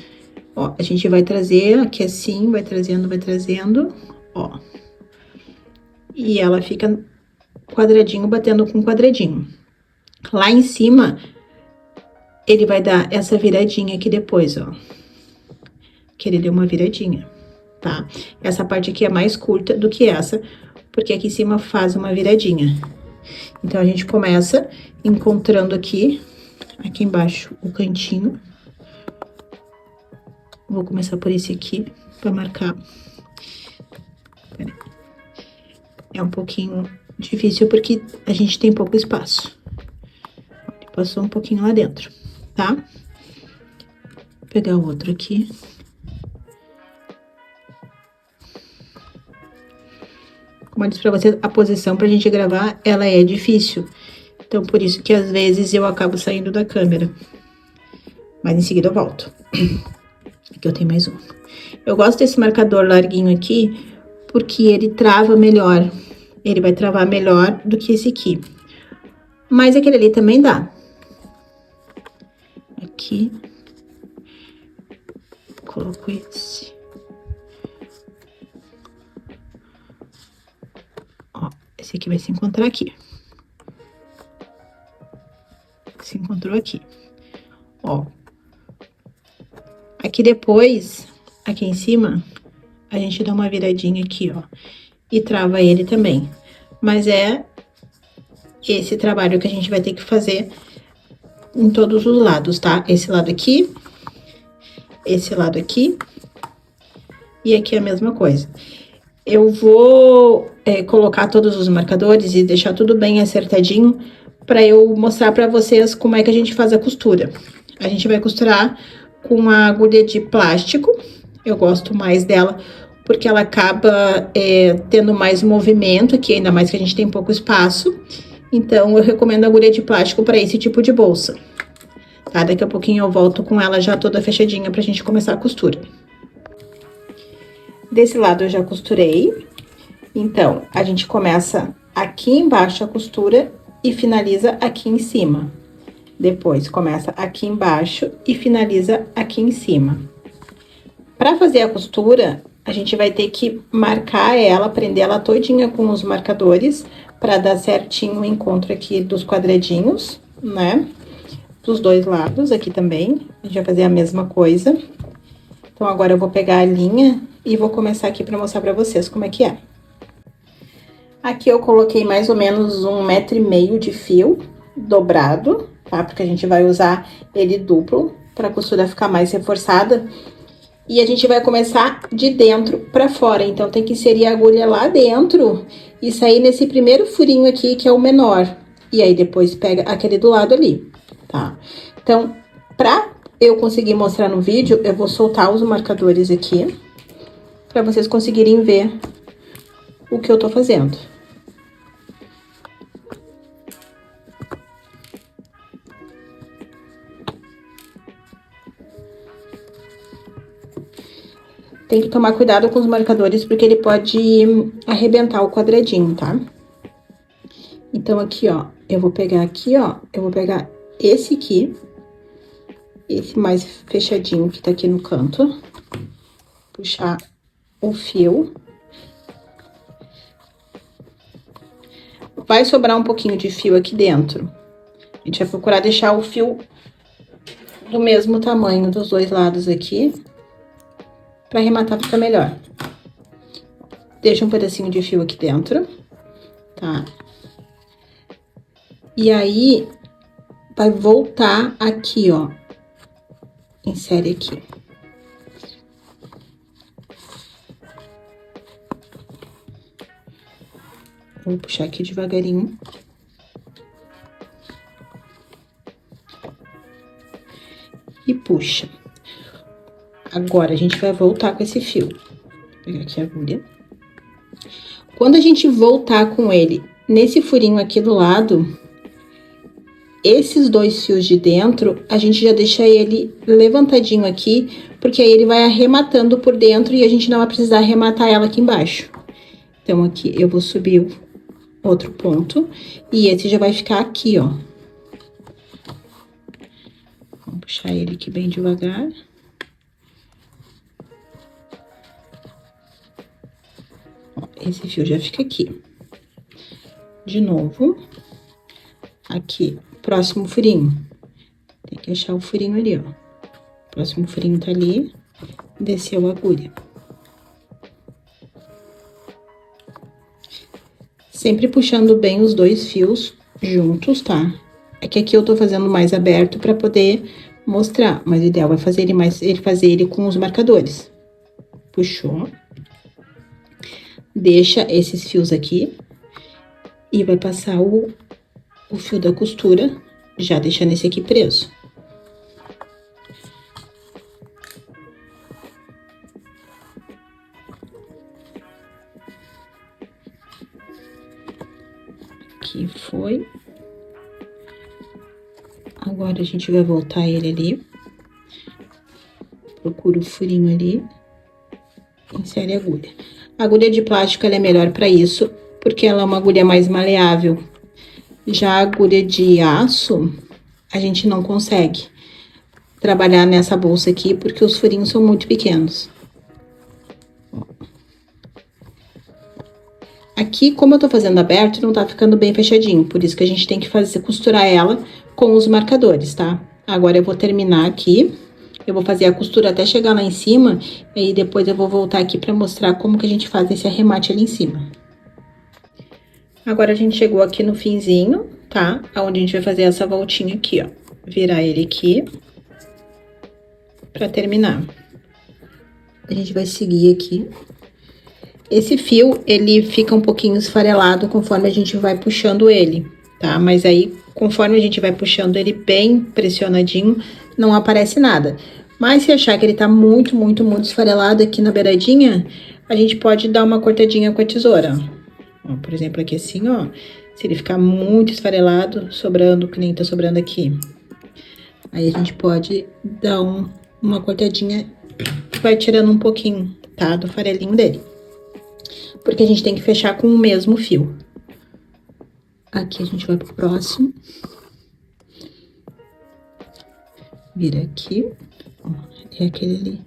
Ó, a gente vai trazer aqui assim, vai trazendo, ó. E ela fica quadradinho batendo com quadradinho. Lá em cima, ele vai dar essa viradinha aqui depois, ó. Que ele deu uma viradinha, tá? Essa parte aqui é mais curta do que essa, porque aqui em cima faz uma viradinha. Então, a gente começa encontrando aqui embaixo, o cantinho. Vou começar por esse aqui, pra marcar. É um pouquinho difícil, porque a gente tem pouco espaço. Passou um pouquinho lá dentro, tá? Vou pegar o outro aqui. Como eu disse pra vocês, a posição pra gente gravar, ela é difícil. Então, por isso que às vezes eu acabo saindo da câmera. Mas em seguida eu volto. Aqui eu tenho mais um. Eu gosto desse marcador larguinho aqui, porque ele trava melhor. Ele vai travar melhor do que esse aqui. Mas aquele ali também dá. Aqui. Coloco esse. Ó, esse aqui vai se encontrar aqui. Se encontrou aqui. Ó. Aqui depois, aqui em cima, a gente dá uma viradinha aqui, ó. E trava ele também. Mas é esse trabalho que a gente vai ter que fazer em todos os lados, tá? Esse lado aqui, esse lado aqui, e aqui a mesma coisa. Eu vou colocar todos os marcadores e deixar tudo bem acertadinho para eu mostrar para vocês como é que a gente faz a costura. A gente vai costurar com a agulha de plástico. Eu gosto mais dela porque ela acaba tendo mais movimento aqui, ainda mais que a gente tem pouco espaço. Então, eu recomendo a agulha de plástico para esse tipo de bolsa. Tá? Daqui a pouquinho eu volto com ela já toda fechadinha pra gente começar a costura. Desse lado eu já costurei. Então, a gente começa aqui embaixo a costura e finaliza aqui em cima. Depois, começa aqui embaixo e finaliza aqui em cima. Pra fazer a costura, a gente vai ter que marcar ela, prender ela todinha com os marcadores, pra dar certinho o encontro aqui dos quadradinhos, né? Dos dois lados, aqui também, a gente vai fazer a mesma coisa. Então, agora eu vou pegar a linha e vou começar aqui pra mostrar pra vocês como é que é. Aqui eu coloquei mais ou menos 1,5 m de fio dobrado, tá? Porque a gente vai usar ele duplo, pra costura ficar mais reforçada. E a gente vai começar de dentro pra fora, então tem que inserir a agulha lá dentro e sair nesse primeiro furinho aqui, que é o menor. E aí, depois pega aquele do lado ali, tá? Então, pra eu conseguir mostrar no vídeo, eu vou soltar os marcadores aqui, pra vocês conseguirem ver o que eu tô fazendo. Tem que tomar cuidado com os marcadores, porque ele pode arrebentar o quadradinho, tá? Então, aqui, ó, eu vou pegar aqui, ó, eu vou pegar esse aqui, esse mais fechadinho que tá aqui no canto, puxar o fio. Vai sobrar um pouquinho de fio aqui dentro. A gente vai procurar deixar o fio do mesmo tamanho dos dois lados aqui, pra arrematar ficar melhor. Deixa um pedacinho de fio aqui dentro, tá? E aí, vai voltar aqui, ó. Insere aqui. Vou puxar aqui devagarinho. E puxa. Agora, a gente vai voltar com esse fio. Vou pegar aqui a agulha. Quando a gente voltar com ele nesse furinho aqui do lado, esses 2 fios de dentro, a gente já deixa ele levantadinho aqui, porque aí ele vai arrematando por dentro e a gente não vai precisar arrematar ela aqui embaixo. Então, aqui eu vou subir outro ponto, e esse já vai ficar aqui, ó. Vamos puxar ele aqui bem devagar. Ó, esse fio já fica aqui. De novo, aqui, próximo furinho. Tem que achar o furinho ali, ó. Próximo furinho tá ali, desceu a agulha. Sempre puxando bem os 2 fios juntos, tá? É que aqui eu tô fazendo mais aberto pra poder mostrar, mas o ideal é fazer ele com os marcadores. Puxou. Deixa esses fios aqui e vai passar o fio da costura, já deixando esse aqui preso. Aqui foi. Agora, a gente vai voltar ele ali. Procura o furinho ali. Insere a agulha. A agulha de plástico, ela é melhor para isso, porque ela é uma agulha mais maleável. Já a agulha de aço, a gente não consegue trabalhar nessa bolsa aqui, porque os furinhos são muito pequenos. Aqui, como eu tô fazendo aberto, não tá ficando bem fechadinho, por isso que a gente tem que costurar ela com os marcadores, tá? Agora, eu vou terminar aqui, eu vou fazer a costura até chegar lá em cima, e aí depois eu vou voltar aqui pra mostrar como que a gente faz esse arremate ali em cima. Agora, a gente chegou aqui no finzinho, tá? Onde a gente vai fazer essa voltinha aqui, ó. Virar ele aqui, pra terminar. A gente vai seguir aqui. Esse fio, ele fica um pouquinho esfarelado conforme a gente vai puxando ele, tá? Mas aí, conforme a gente vai puxando ele bem pressionadinho, não aparece nada. Mas se achar que ele tá muito esfarelado aqui na beiradinha, a gente pode dar uma cortadinha com a tesoura, ó. Por exemplo, aqui assim, ó. Se ele ficar muito esfarelado, sobrando, que nem tá sobrando aqui, aí a gente pode dar uma cortadinha que vai tirando um pouquinho, tá? Do farelinho dele. Porque a gente tem que fechar com o mesmo fio. Aqui a gente vai pro próximo. Vira aqui. Ó, é aquele ali.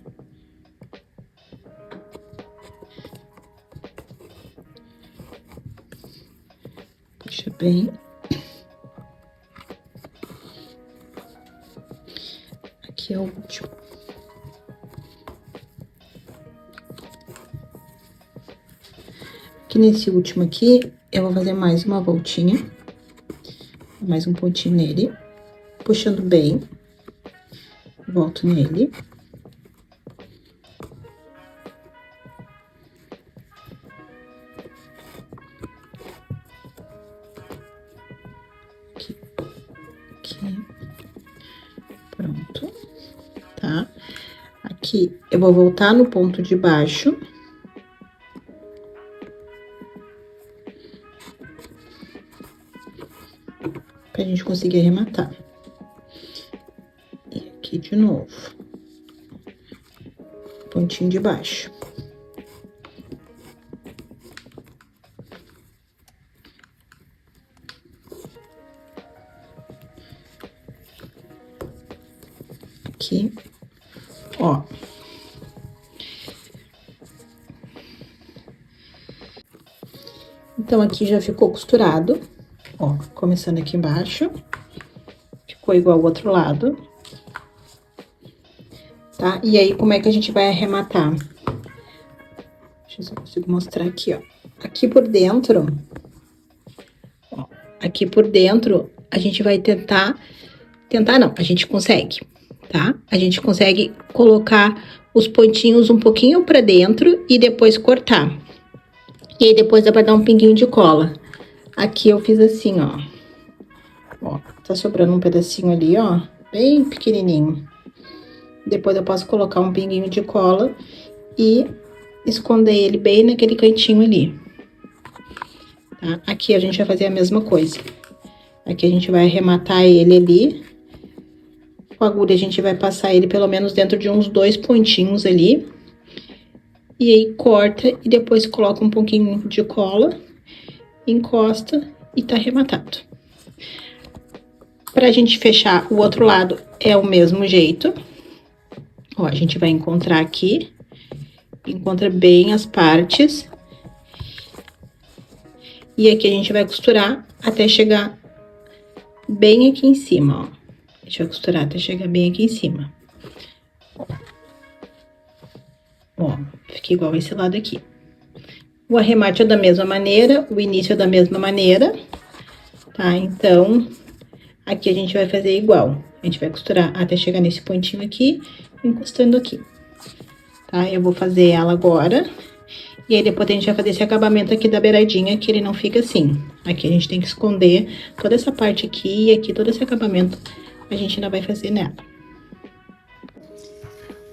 Puxa bem. Aqui é o último. Aqui nesse último aqui, eu vou fazer mais uma voltinha. Mais um pontinho nele. Puxando bem. Volto nele. Aqui. Aqui. Pronto. Tá? Aqui, eu vou voltar no ponto de baixo. Pra gente conseguir arrematar. E aqui de novo. Pontinho de baixo. Aqui, ó. Então, aqui já ficou costurado. Ó, começando aqui embaixo, ficou igual ao outro lado, tá? E aí, como é que a gente vai arrematar? Deixa eu ver se eu consigo mostrar aqui, ó. Aqui por dentro, ó, aqui por dentro, a gente vai tentar não, a gente consegue, tá? A gente consegue colocar os pontinhos um pouquinho pra dentro e depois cortar. E aí depois dá pra dar um pinguinho de cola. Aqui eu fiz assim, ó. Ó, tá sobrando um pedacinho ali, ó, bem pequenininho. Depois eu posso colocar um pinguinho de cola e esconder ele bem naquele cantinho ali. Tá? Aqui a gente vai fazer a mesma coisa. Aqui a gente vai arrematar ele ali. Com a agulha a gente vai passar ele pelo menos dentro de uns 2 pontinhos ali. E aí corta e depois coloca um pouquinho de cola, encosta e tá arrematado. Pra gente fechar o outro lado é o mesmo jeito. Ó, a gente vai encontrar aqui, encontra bem as partes. E aqui a gente vai costurar até chegar bem aqui em cima, ó. A gente vai costurar até chegar bem aqui em cima. Ó, fica igual esse lado aqui. O arremate é da mesma maneira, o início é da mesma maneira, tá? Então, aqui a gente vai fazer igual. A gente vai costurar até chegar nesse pontinho aqui, encostando aqui. Tá? Eu vou fazer ela agora. E aí, depois a gente vai fazer esse acabamento aqui da beiradinha, que ele não fica assim. Aqui a gente tem que esconder toda essa parte aqui e aqui, todo esse acabamento a gente ainda vai fazer nela.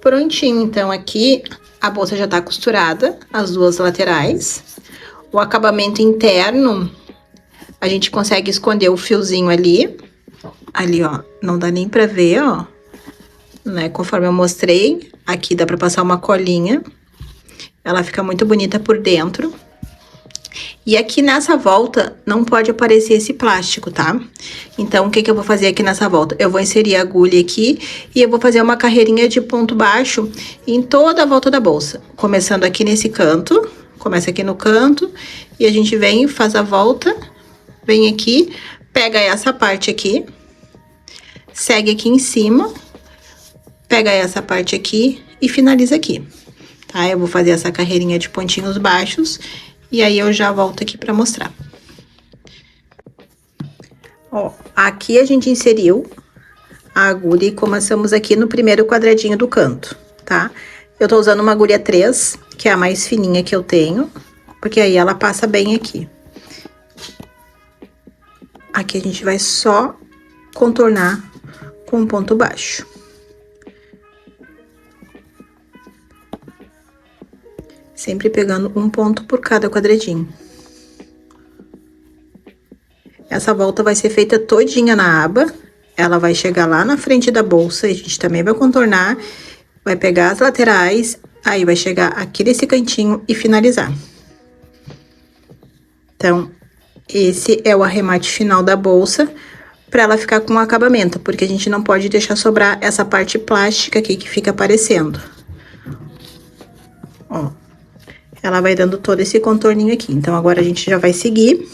Prontinho, então, aqui a bolsa já tá costurada, as duas laterais. O acabamento interno, a gente consegue esconder o fiozinho ali. Ali, ó, não dá nem pra ver, ó, né? Conforme eu mostrei, aqui dá pra passar uma colinha. Ela fica muito bonita por dentro. E aqui nessa volta não pode aparecer esse plástico, tá? Então, o que que eu vou fazer aqui nessa volta? Eu vou inserir a agulha aqui e eu vou fazer uma carreirinha de ponto baixo em toda a volta da bolsa. Começando aqui nesse canto, começa aqui no canto e a gente vem, faz a volta, vem aqui, pega essa parte aqui, segue aqui em cima, pega essa parte aqui e finaliza aqui, tá? Eu vou fazer essa carreirinha de pontinhos baixos e aí eu já volto aqui pra mostrar. Ó, aqui a gente inseriu a agulha e começamos aqui no primeiro quadradinho do canto, tá? Eu tô usando uma agulha 3, que é a mais fininha que eu tenho, porque aí ela passa bem aqui. Aqui a gente vai só contornar com um ponto baixo. Sempre pegando um ponto por cada quadradinho. Essa volta vai ser feita todinha na aba. Ela vai chegar lá na frente da bolsa, a gente também vai contornar, vai pegar as laterais, aí vai chegar aqui nesse cantinho e finalizar. Então, esse é o arremate final da bolsa, pra ela ficar com acabamento, porque a gente não pode deixar sobrar essa parte plástica aqui que fica aparecendo. Ó. Ela vai dando todo esse contorninho aqui. Então, agora a gente já vai seguir.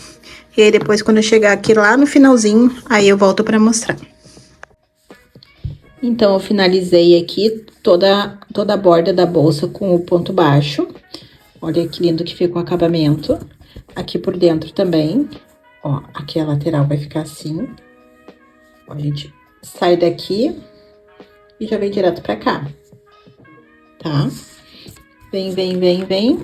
E aí, depois, quando eu chegar aqui lá no finalzinho, aí eu volto pra mostrar. Então, eu finalizei aqui toda a borda da bolsa com o ponto baixo. Olha que lindo que fica o acabamento. Aqui por dentro também. Ó, aqui a lateral vai ficar assim. Ó, a gente sai daqui e já vem direto pra cá. Tá? Vem, vem, vem, vem.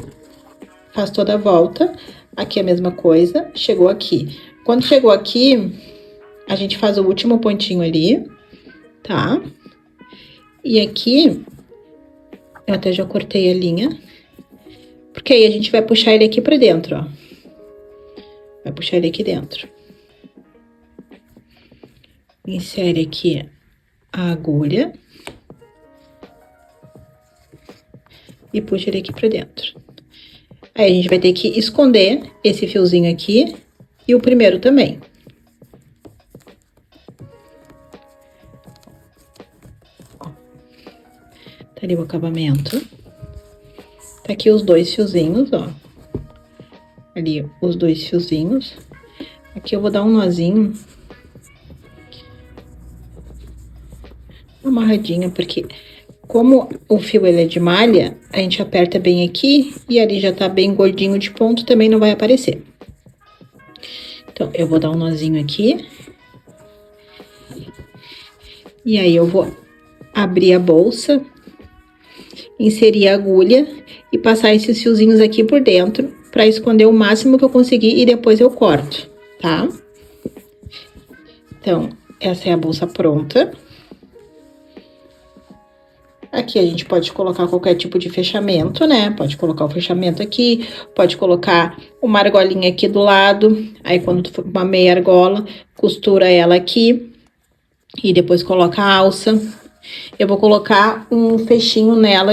Faz toda a volta. Aqui é a mesma coisa. Chegou aqui. Quando chegou aqui, a gente faz o último pontinho ali, tá? E aqui, eu até já cortei a linha. Porque aí a gente vai puxar ele aqui pra dentro, ó. Vai puxar ele aqui dentro. Insere aqui a agulha. E puxa ele aqui pra dentro. Aí, a gente vai ter que esconder esse fiozinho aqui e o primeiro também. Ó. Tá ali o acabamento. Tá aqui os 2 fiozinhos, ó. Ali, os 2 fiozinhos. Aqui eu vou dar um nozinho. Amarradinho, porque como o fio ele é de malha, a gente aperta bem aqui e ali já tá bem gordinho de ponto, também não vai aparecer. Então, eu vou dar um nozinho aqui E aí eu vou abrir a bolsa, inserir a agulha e passar esses fiozinhos aqui por dentro para esconder o máximo que eu conseguir e depois eu corto, tá? Então, essa é a bolsa pronta. Aqui a gente pode colocar qualquer tipo de fechamento, né? Pode colocar o fechamento aqui, pode colocar uma argolinha aqui do lado. Aí, quando tu for uma meia argola, costura ela aqui e depois coloca a alça. Eu vou colocar um fechinho nela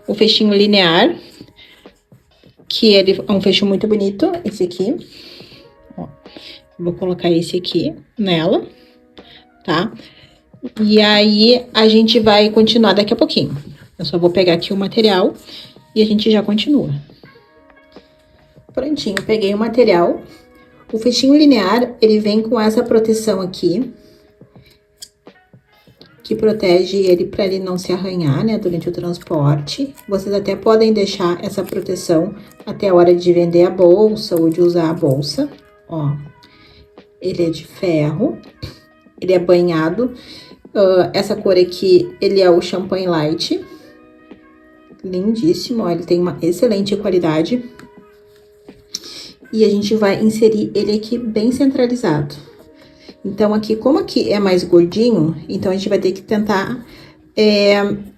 um fechinho linear, que ele é um fecho muito bonito, esse aqui. Ó, vou colocar esse aqui nela, tá? E aí, a gente vai continuar daqui a pouquinho. Eu só vou pegar aqui o material e a gente já continua. Prontinho, peguei o material. O fechinho linear, ele vem com essa proteção aqui, que protege ele para ele não se arranhar, né, durante o transporte. Vocês até podem deixar essa proteção até a hora de vender a bolsa ou de usar a bolsa. Ó, ele é de ferro, ele é banhado. Essa cor aqui, ele é o Champanhe Light. Lindíssimo, ó, ele tem uma excelente qualidade. E a gente vai inserir ele aqui bem centralizado. Então, aqui, como aqui é mais gordinho, então a gente vai ter que tentar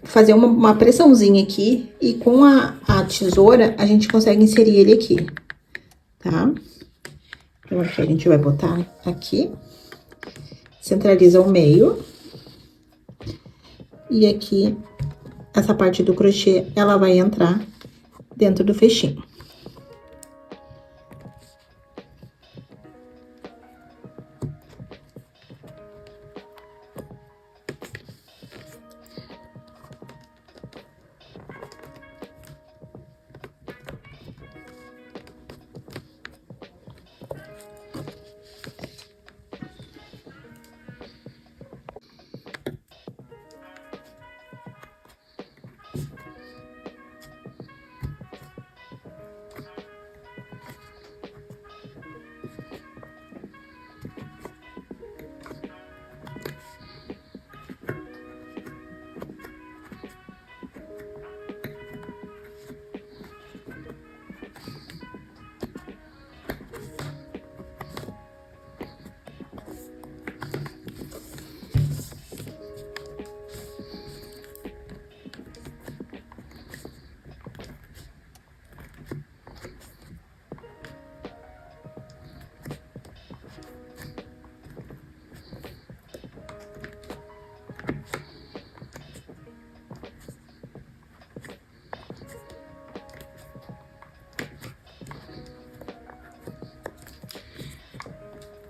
fazer uma pressãozinha aqui. E com a tesoura, a gente consegue inserir ele aqui, tá? Então, aqui a gente vai botar aqui. Centraliza o meio. E aqui, essa parte do crochê, ela vai entrar dentro do fechinho.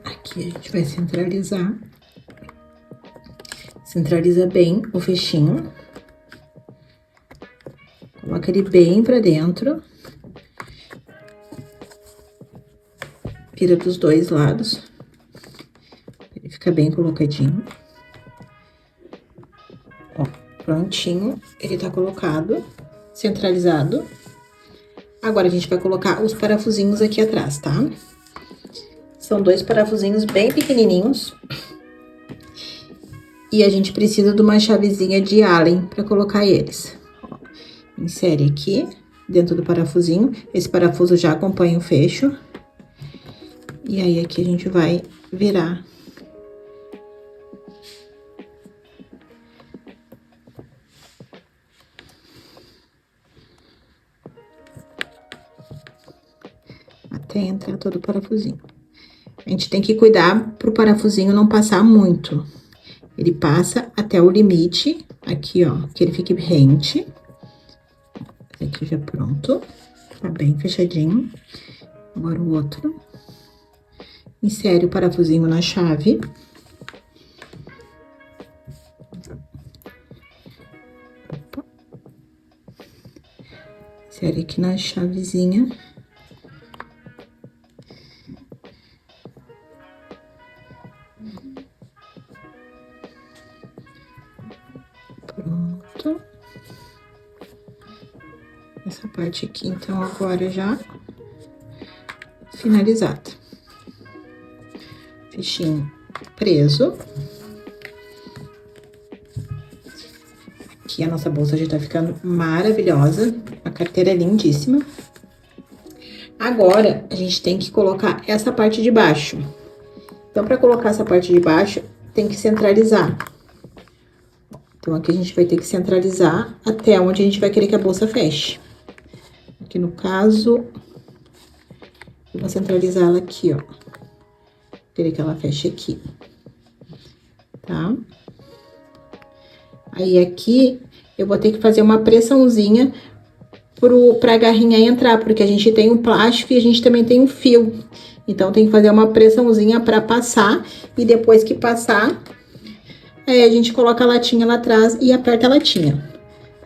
Aqui a gente vai centralizar. Centraliza bem o fechinho. Coloca ele bem pra dentro. Vira dos dois lados. Ele fica bem colocadinho. Ó, prontinho. Ele tá colocado, centralizado. Agora, a gente vai colocar os parafusinhos aqui atrás, tá? São 2 parafusinhos bem pequenininhos. E a gente precisa de uma chavezinha de Allen para colocar eles. Ó, insere aqui, dentro do parafusinho. Esse parafuso já acompanha o fecho. E aí, aqui a gente vai virar. Até entrar todo o parafusinho. A gente tem que cuidar pro parafusinho não passar muito. Ele passa até o limite, aqui, ó, que ele fique rente. Esse aqui já pronto, tá bem fechadinho. Agora o outro. Insere o parafusinho na chave. Opa. Insere aqui na chavezinha. Pronto. Essa parte aqui, então, agora já finalizada. Fechinho preso. Aqui a nossa bolsa já tá ficando maravilhosa. A carteira é lindíssima. Agora, a gente tem que colocar essa parte de baixo. Então, para colocar essa parte de baixo, tem que centralizar. Então, aqui a gente vai ter que centralizar até onde a gente vai querer que a bolsa feche. Aqui no caso, eu vou centralizar ela aqui, ó. Querer que ela feche aqui. Tá? Aí, aqui, eu vou ter que fazer uma pressãozinha pra garrinha entrar, porque a gente tem um plástico e a gente também tem um fio. Então, tem que fazer uma pressãozinha pra passar, e depois que passar, aí a gente coloca a latinha lá atrás e aperta a latinha.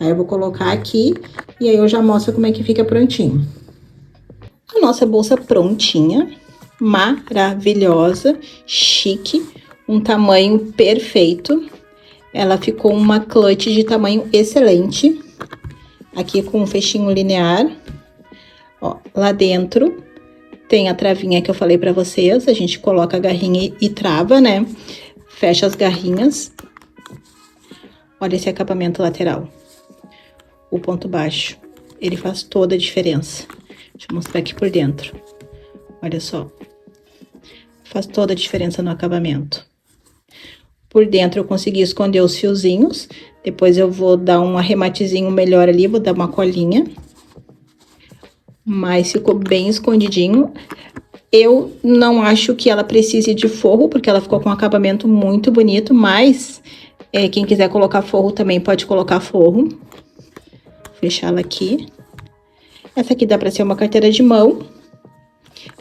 Aí, eu vou colocar aqui, e aí eu já mostro como é que fica prontinho. A nossa bolsa prontinha, maravilhosa, chique, um tamanho perfeito. Ela ficou uma clutch de tamanho excelente. Aqui com um fechinho linear. Ó, lá dentro tem a travinha que eu falei pra vocês. A gente coloca a garrinha e trava, né? Fecha as garrinhas. Olha esse acabamento lateral. O ponto baixo. Ele faz toda a diferença. Deixa eu mostrar aqui por dentro. Olha só. Faz toda a diferença no acabamento. Por dentro eu consegui esconder os fiozinhos. Depois eu vou dar um arrematezinho melhor ali, vou dar uma colinha. Mas ficou bem escondidinho. Eu não acho que ela precise de forro, porque ela ficou com um acabamento muito bonito. Mas quem quiser colocar forro também pode colocar forro. Vou fechar ela aqui. Essa aqui dá pra ser uma carteira de mão.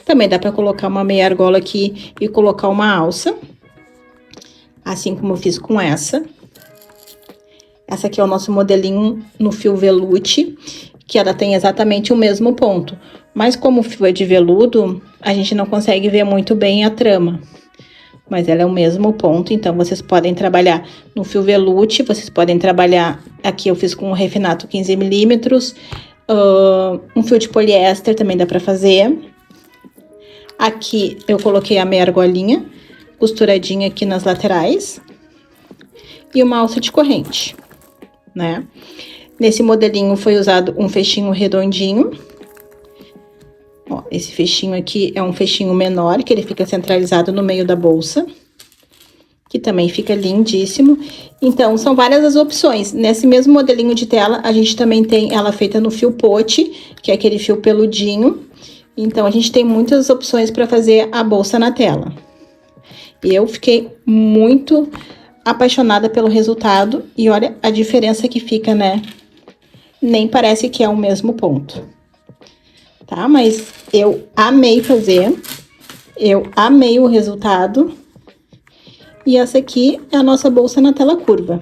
Também dá pra colocar uma meia argola aqui e colocar uma alça. Assim como eu fiz com essa. Essa aqui é o nosso modelinho no fio veluche, que ela tem exatamente o mesmo ponto. Mas como o fio é de veludo, a gente não consegue ver muito bem a trama. Mas ela é o mesmo ponto, então vocês podem trabalhar no fio veluche, vocês podem trabalhar... Aqui eu fiz com um refinato 15 milímetros, um fio de poliéster também dá pra fazer. Aqui eu coloquei a meia argolinha, costuradinha aqui nas laterais. E uma alça de corrente, né? Nesse modelinho foi usado um fechinho redondinho. Ó, esse fechinho aqui é um fechinho menor, que ele fica centralizado no meio da bolsa. Que também fica lindíssimo. Então, são várias as opções. Nesse mesmo modelinho de tela, a gente também tem ela feita no fio pote, que é aquele fio peludinho. Então, a gente tem muitas opções para fazer a bolsa na tela. Eu fiquei muito apaixonada pelo resultado e olha a diferença que fica, né? Nem parece que é o mesmo ponto, tá? Mas eu amei fazer, eu amei o resultado. E essa aqui é a nossa bolsa na tela curva.